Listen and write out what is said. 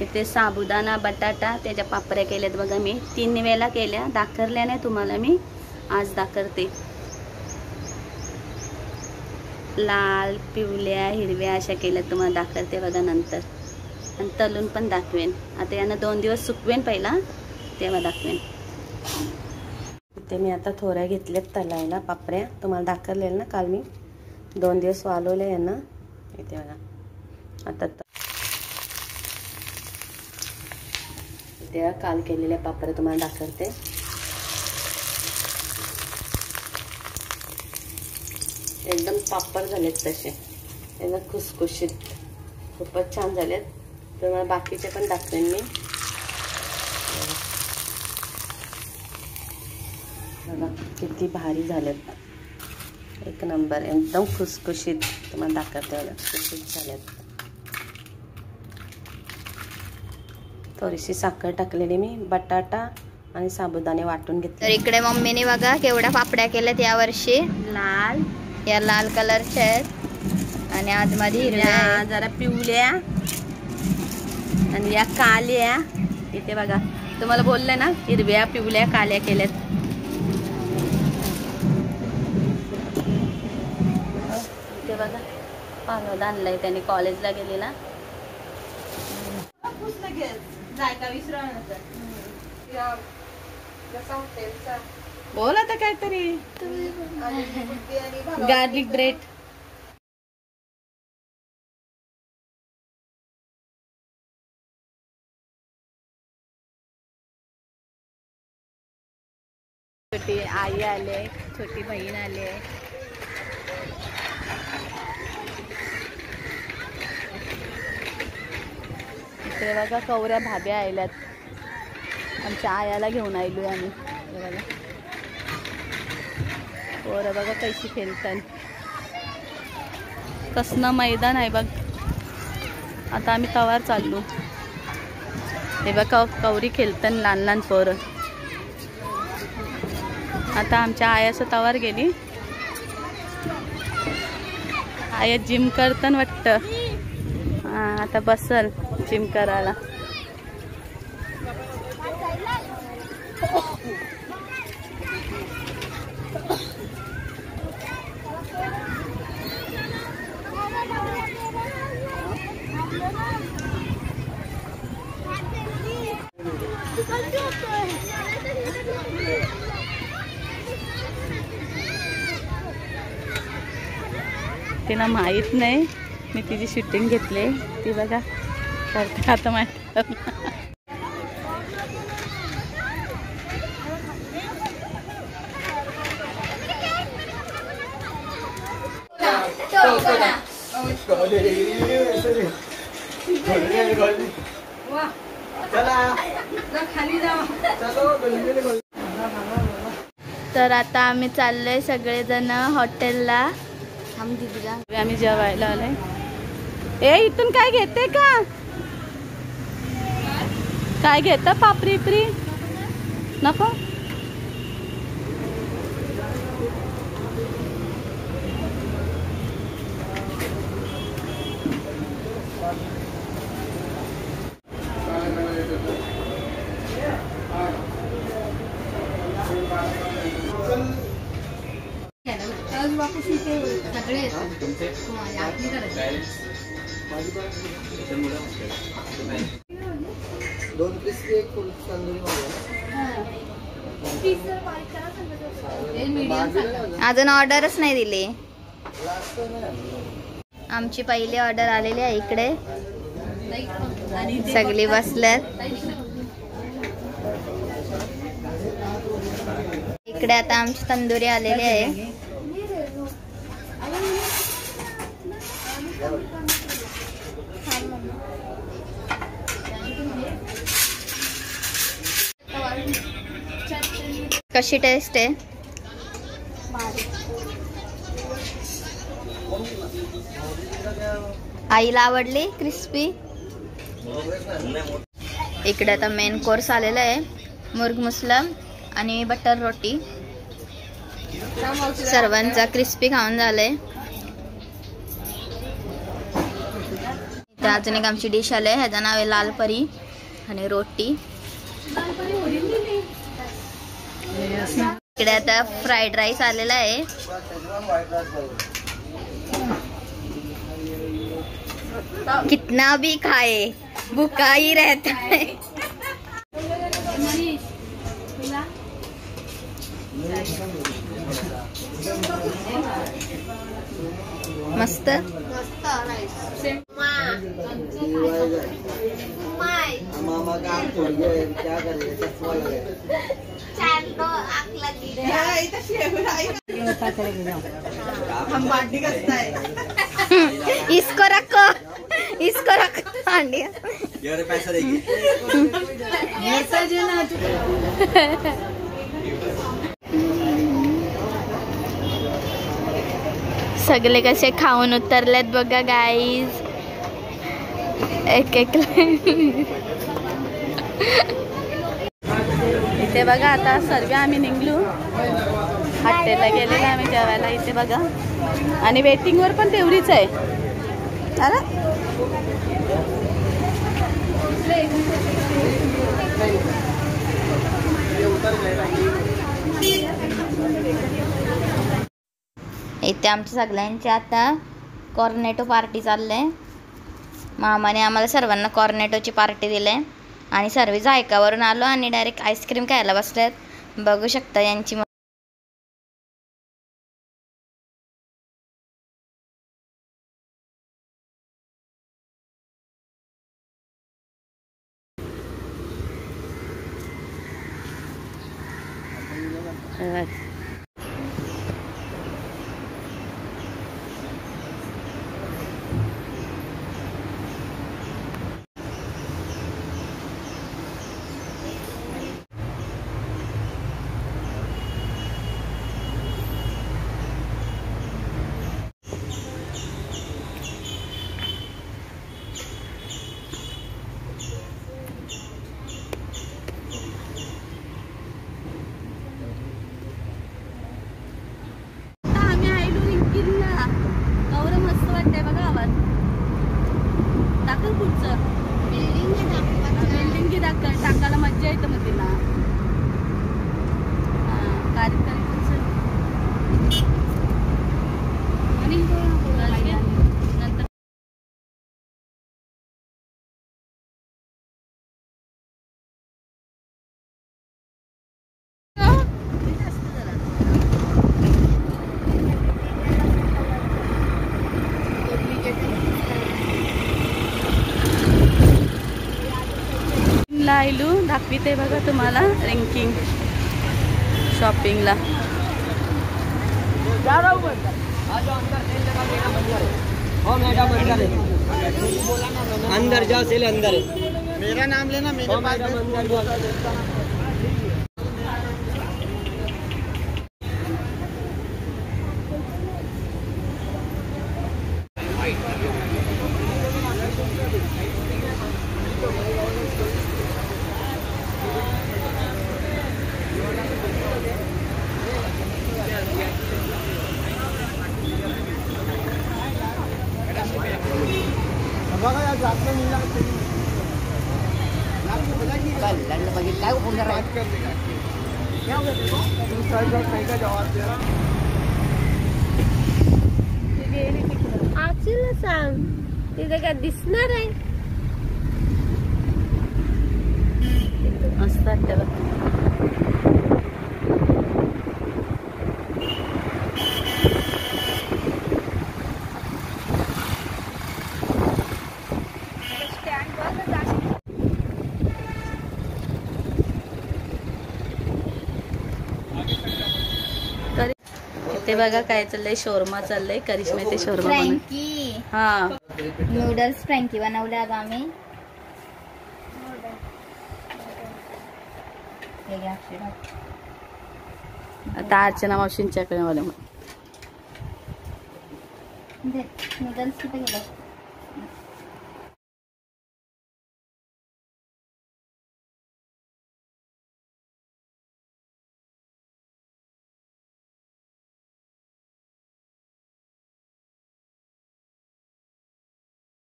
इथे साबुदाणा बटाटा त्याच्या पापड्या केल्यात बघा. मी 3 वेळेला केल्या, दाखरल्या नाही तुम्हाला, मी आज दाखरते. लाल, पिवळ्या, हिरव्या अशा केल्यात, तुम्हाला दाखवते बघा नंतर. आणि तलून पण दाखवेन. आता यांना 2 दिवस सुकवेन पहिला, तेव्हा दाखवेन. इथे मी आता थोड्या घेतल्यात तलायला पापड्या, तुम्हाला दाखवलेलं ना काल मी. 2 दिवस वाळवले यांना. इथे बघा आता इथे काल केलेल्या पापड्या तुम्हाला दाखवते. एकदम पापड झालेत तसे, एकदम खुसखुशीत, खूपच छान झालेत. तुम्हाला बाकीचे पण दाखवेन मी. बघा किती भारी झालेत, एक नंबर, एकदम खुसखुशीत. तुम्हाला दाखवते बघा, खुसखुशीत झालेत. थोडीशी साखर टाकलेली मी, बटाटा आणि साबुदाणे वाटून घेतले. तर इकडे मम्मीने बघा केवढ्या पापड्या केल्यात या वर्षी. लाल, या लाल कलरच्या आहेत आणि आतमध्ये हिरव्या, जरा पिवळ्या आणि या काल्या. इथे बघा तुम्हाला बोलले ना, हिरव्या, पिवळ्या, काल्या केल्यात. इथे बघा पानोद आणलाय त्याने, कॉलेजला गेलेला. बोल आता काहीतरी. Garlic bread. छोटी आई आले, छोटी बहीण आले. इकडे बघा कवऱ्या भाभ्या आल्यात. आमच्या आयाला घेऊन आलोय आम्ही. बघा पोरं बघा कशी खेळतात. कसलं मैदान आहे बघ. आता आम्ही तवार चाललो. हे बघा कवरी खेळतात लहान लहान पोरं. आता आमच्या आयाचं तवार गेली. आया जिम करताना वाटतं. हां आता बसल जिम करायला. तिला माहित नाही मी तिची शूटिंग घेतली. ती बघा करते आता माहित. तर आता आम्ही चाललोय सगळेजण हॉटेलला. आम्ही जेवायला आलोय. ए इथून काय घेते का? काय घेता? पापरी इपरी नको. अजून ऑर्डरच नाही दिली. आमची पहिली ऑर्डर आलेली आहे. इकडे सगळी बसल्यात. इकडे आता आमची तंदुरी आलेली आहे. कशी टेस्ट आहे? आईला आवडली क्रिस्पी. इकडे आता मेन कोर्स आलेला आहे. मुर्ग मुसलम आणि बटर रोटी. सर्वांचा क्रिस्पी खाऊन झालंय. त्या अजून एक आमची डिश आली आहे, ह्याचं नाव आहे लाल परी आणि रोटी. इकडे आता फ्राईड राईस आलेला आहे. कितना भी खाए भूखा ही रहता है. मस्त इसको रखो अंडिया. सगळे कसे खाऊन उतरलेत बघा गाईज. एक इथे बघा आता सर्व आम्ही निघलो, हॉटेलला गेलेलो आम्ही जेवायला. इथे बघा आणि वेटिंगवर पण तेवढीच आहे. अरे इथे आमच्या सगळ्यांची आता कॉर्नेटो पार्टी चाललंय. मामाने आम्हाला सर्वांना कॉर्नेटोची पार्टी दिली आणि सर्व जायकावरून आलो आणि डायरेक्ट आईस्क्रीम खायला बसल्यात. बघू शकता यांची. मस्त वाटतंय बघा आवाज. टाकल पुढचं बिल्डिंग टाकायला मज्जा येतं मग तिला. नंतर आयलू दाखविते बघा तुम्हाला रँकिंग शॉपिंगला. अंदर जाओ सेल अंदर. मेरा नाम लेना मेरे पास. आचीला सांग तिथे काय दिसणार आहे. मस्त वाटतं बघ. ते बघा काय चाललंय, शोरमा चाललंय. करिश्मा ते शोरमा फ्रँकी. हा नूडल्स फ्रँकी बनवल्या आज आम्ही. आता अर्चना मावशींच्याकडे वाले नूडल्स कुठे गेले.